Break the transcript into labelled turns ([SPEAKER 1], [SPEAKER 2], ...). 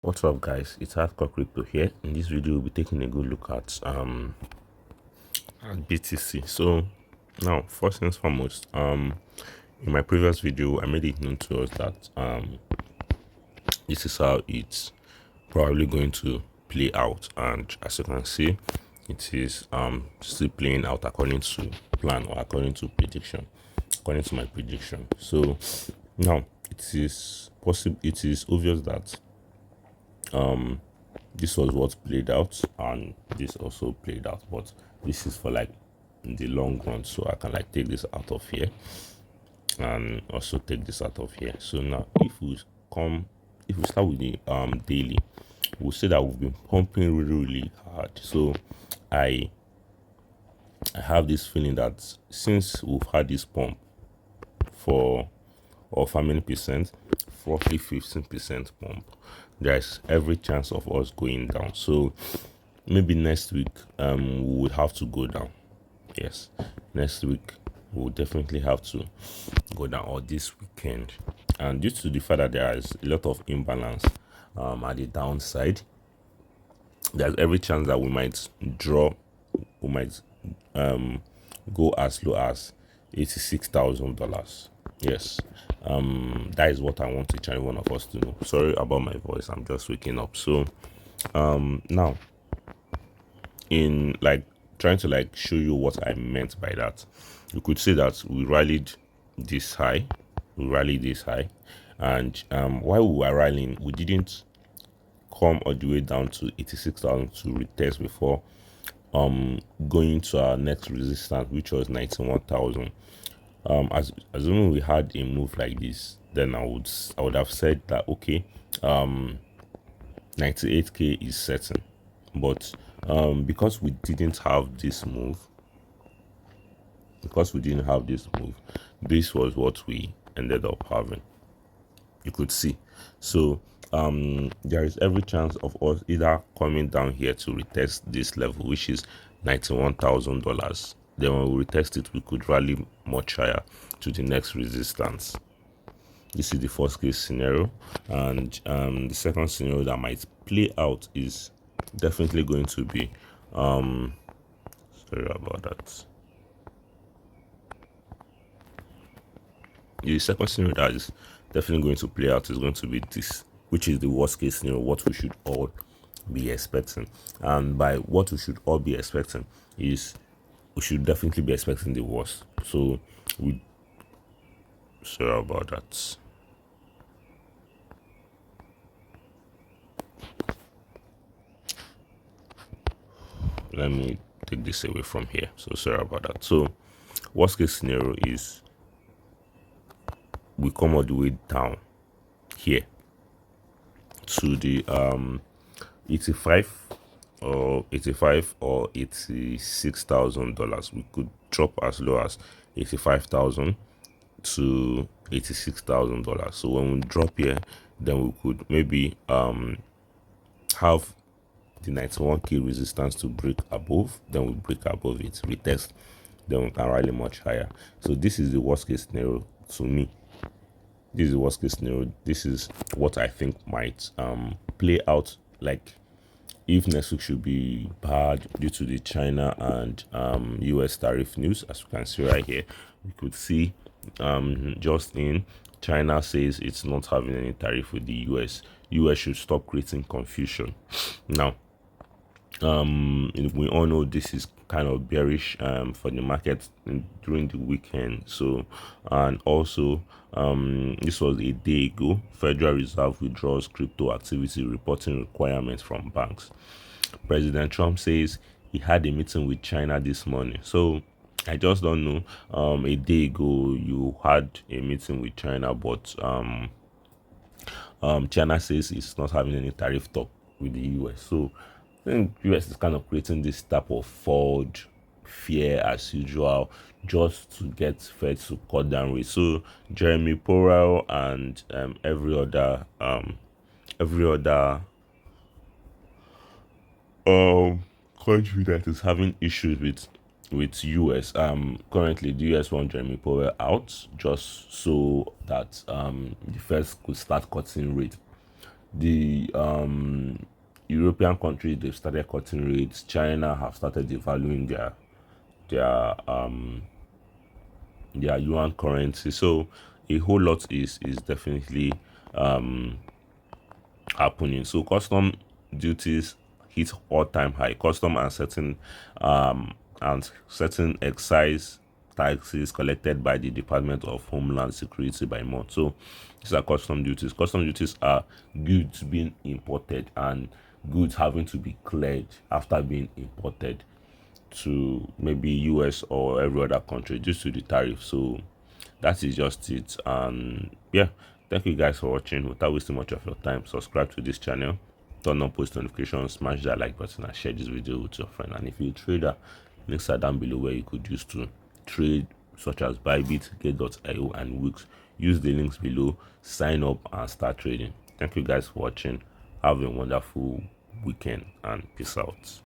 [SPEAKER 1] What's up, guys? It's Hardcore Crypto here. In this video, we'll be taking a good look at BTC. So now, first things foremost, in my previous video, I made it known to us that this is how it's probably going to play out, and as you can see, it is still playing out according to plan or according to prediction, according to my prediction. So now it is possible. It is obvious that this was what played out and this also played out, but this is for like in the long run, so I can like take this out of here and also take this out of here. So now if we start with the daily, we'll say that we've been pumping really hard. So i I have this feeling that since we've had this pump for, or how many percent, roughly 15% pump, there's every chance of us going down. So maybe next week we would have to go down. Yes, next week we'll definitely have to go down, or this weekend. And due to the fact that there is a lot of imbalance at the downside, there's every chance that we might go as low as $86,000. Yes, that is what I want each and one of us to know. Sorry about my voice, I'm just waking up. So now, in like trying to like show you what I meant by that, you could say that we rallied this high, and while we were rallying, we didn't come all the way down to 86,000 to retest before going to our next resistance, which was 91,000. Assuming we had a move like this, then I would have said that okay, 98k is certain. But because we didn't have this move, this was what we ended up having. You could see. So there is every chance of us either coming down here to retest this level, which is $91,000. Then when we retest it, we could rally much higher to the next resistance. This is the first case scenario, and the second scenario that might play out is definitely going to be sorry about that. The second scenario that is definitely going to play out is going to be this, which is the worst case scenario, what we should all be expecting. And by what we should all be expecting is we should definitely be expecting the worst. So sorry about that. Let me take this away from here. So sorry about that. So worst case scenario is we come all the way down here to the 85 or $86,000. We could drop as low as 85,000 to $86,000. So when we drop here, then we could maybe have the 91k resistance to break above, then we break above it, retest, then we can rally much higher. So this is the worst case scenario to me. This is the worst case scenario. This is what I think might play out. Like if next week should be bad due to the China and US tariff news, as you can see right here, we could see just in China says it's not having any tariff with the US. US should stop creating confusion. Now we all know this is kind of bearish for the market during the weekend. So, and also this was a day ago. Federal Reserve withdraws crypto activity reporting requirements from banks. President Trump says he had a meeting with China this morning. So I just don't know. A day ago you had a meeting with China, but China says it's not having any tariff talk with the US. So I think US is kind of creating this type of FUD fear as usual, just to get Fed to cut down rates. So Jeremy Powell and every other country that is having issues with US. Currently the US want Jeremy Powell out just so that the Fed could start cutting rate. the European countries, they've started cutting rates. China have started devaluing their yuan currency. So a whole lot is definitely happening. So custom duties hit all-time high. Custom and certain excise taxes collected by the Department of Homeland Security by month. So these are custom duties. Custom duties are goods being imported and goods having to be cleared after being imported to maybe US or every other country due to the tariff. So that is just it. And yeah, thank you guys for watching. Without wasting much of your time, subscribe to this channel, turn on post notifications, smash that like button, and share this video with your friend. And if you're a trader, links are down below where you could use to trade, such as Bybit, Get.io, and Weex. Use the links below, sign up, and start trading. Thank you guys for watching. Have a wonderful weekend and peace out.